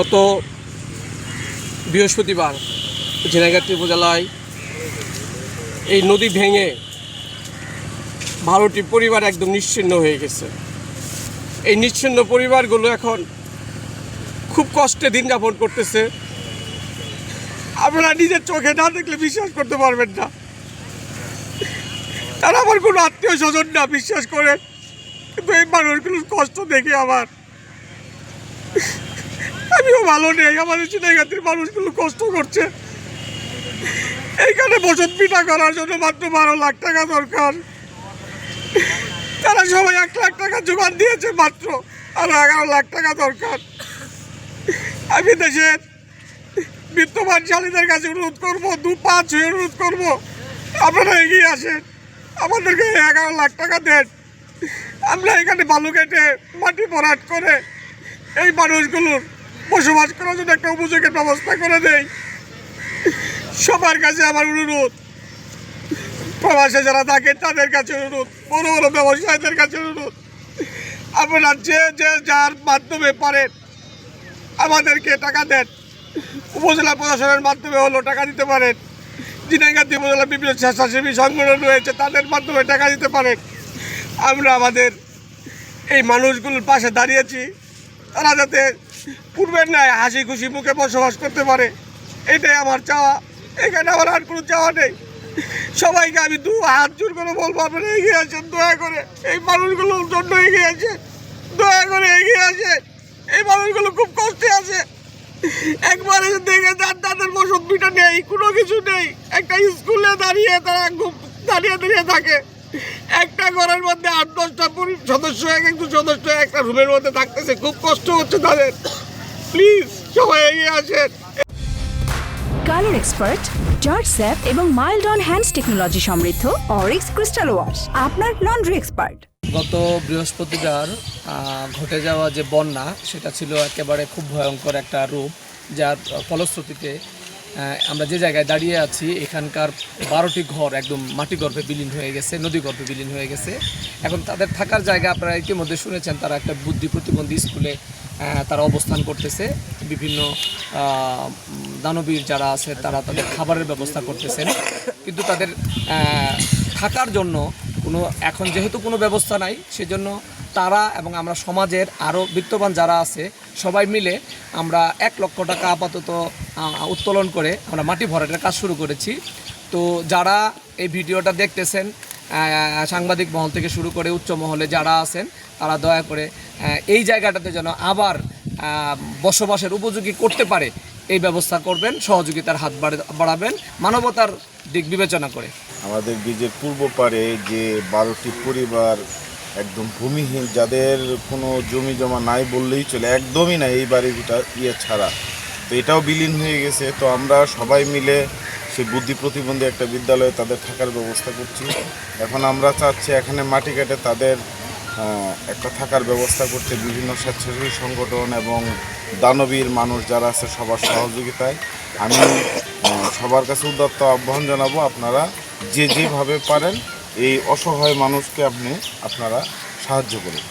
গত বৃহস্পতিবার ঝিনাইগাতি উপজেলায় এই নদী ভেঙে 12টি পরিবার একদম নিশ্চিহ্ন হয়ে গেছে। এই নিশ্চিহ্ন পরিবারগুলো এখন খুব কষ্টে দিন যাপন করতেছে। আপনারা নিজের চোখে না দেখলে বিশ্বাস করতে পারবেন না। তারা আমার কোনো আত্মীয় স্বজন না, বিশ্বাস করে, কিন্তু এই মানুষগুলোর কষ্ট দেখে আমিও ভালো নেই। আমাদের ঝিনাইগাতির মানুষগুলো কষ্ট করছে। এইখানে বসত পিঠা করার জন্য মাত্র 12 লাখ টাকা দরকার। তারা সবাই 1 লাখ টাকা জোগান দিয়েছে মাত্র, আর 11 লাখ টাকা দরকার। আমি দেশের বিত্তবানশালীদের কাছে অনুরোধ করবো, 2-5 হয়ে অনুরোধ করবো, আপনারা এগিয়ে আসেন, আমাদেরকে 11 লাখ টাকা দেন। আমরা এখানে বালু কেটে মাটি ভরাট করে এই মানুষগুলোর বসবাস করার জন্য একটা উপযোগের ব্যবস্থা করে দেই। সবার কাছে আমার অনুরোধ, প্রবাসে যারা থাকে তাদের কাছে অনুরোধ, বড় বড় ব্যবসায়ীদের কাছে অনুরোধ, আপনারা যে যার মাধ্যমে পারেন আমাদেরকে টাকা দেন। উপজেলা প্রশাসনের মাধ্যমে হলো টাকা দিতে পারেন। ঝিনাইগাতি উপজেলা বিভিন্ন স্বেচ্ছাসেবী সংগঠন রয়েছে, তাদের মাধ্যমে টাকা দিতে পারেন। আমরা আমাদের এই মানুষগুলোর পাশে দাঁড়িয়েছি, তারা যাতে পূর্বের ন্যায় হাসি খুশি মুখে বসবাস করতে পারে, এটাই আমার চাওয়া। এখানে আমার আর কোনো চাওয়া নেই। সবাইকে আমি 2 হাত জোর করে বলবো, আপনারা এগিয়ে আসেন, দয়া করে এই মানুষগুলোর জন্য এগিয়ে আসেন, দয়া করে এগিয়ে আসেন। এই মানুষগুলো খুব কষ্টে আছে। একবার এসে দেখে যান, তাদের বসত ভিটা নেই, কোনো কিছু নেই। একটা স্কুলে দাঁড়িয়ে তারা খুব দাঁড়িয়ে থাকে। একটা ঘরের মধ্যে 8-10টা সদস্য, একজন সদস্য একটা রুমের মধ্যে থাকতেছে। খুব কষ্ট হচ্ছে তাদের। প্লিজ সবাই এগিয়ে আসেন। কালার এক্সপার্ট, জর্জ স্যাপ এবং মাইল্ড অন হ্যান্ডস টেকনোলজি সমৃদ্ধ অরিক্স ক্রিস্টাল ওয়াশ আপনার লন্ড্রি এক্সপার্ট। গত বৃহস্পতিবার ঘটে যাওয়া যে বন্যা, সেটা ছিল একেবারে খুব ভয়ঙ্কর একটা রূপ, যার ফলশ্রুতিতে আমরা যে জায়গায় দাঁড়িয়ে আছি এখানকার 12টি ঘর একদম মাটি গর্ভে বিলীন হয়ে গেছে, নদী গর্ভে বিলীন হয়ে গেছে। এখন তাদের থাকার জায়গা আপনারা ইতিমধ্যে শুনেছেন, তারা একটা বুদ্ধি প্রতিবন্ধী স্কুলে তারা অবস্থান করতেছে। বিভিন্ন দানবীর যারা আছে তারা তাদের খাবারের ব্যবস্থা করতেছেন, কিন্তু তাদের থাকার জন্য এখন যেহেতু কোনো ব্যবস্থা নাই, সেজন্য তারা এবং আমরা সমাজের আরও বিত্তবান যারা আছে সবাই মিলে আমরা 1 লক্ষ টাকা আপাতত উত্তোলন করে আমরা মাটি ভরাটের কাজ শুরু করেছি। তো যারা এই ভিডিওটা দেখতেছেন, সাংবাদিক মহল থেকে শুরু করে উচ্চ মহলে যারা আছেন, তারা দয়া করে এই জায়গাটাতে যেন আবার বসবাসের উপযোগী করতে পারে এই ব্যবস্থা করবেন, সহযোগিতার হাত বাড়াবেন মানবতার দিক বিবেচনা করে। আমাদের ব্রিজের পূর্ব পারে যে 12টি পরিবার একদম ভূমিহীন, যাদের কোনো জমি জমা নাই বললেই চলে, একদমই নাই এই বাড়িটা ছাড়া, তো এটাও বিলীন হয়ে গেছে। তো আমরা সবাই মিলে সেই বুদ্ধি প্রতিবন্ধী একটা বিদ্যালয়ে তাদের থাকার ব্যবস্থা করছি। এখন আমরা চাচ্ছি এখানে মাটি কেটে তাদের একটা থাকার ব্যবস্থা করতে বিভিন্ন স্বেচ্ছাসেবী সংগঠন এবং দানবীর মানুষ যারা আছে সবার সহযোগিতায়। আমি সবার কাছে উদাত্ত আহ্বান জানাবো, আপনারা যেভাবে পারেন এই অসহায় মানুষকে আপনারা সাহায্য করুন।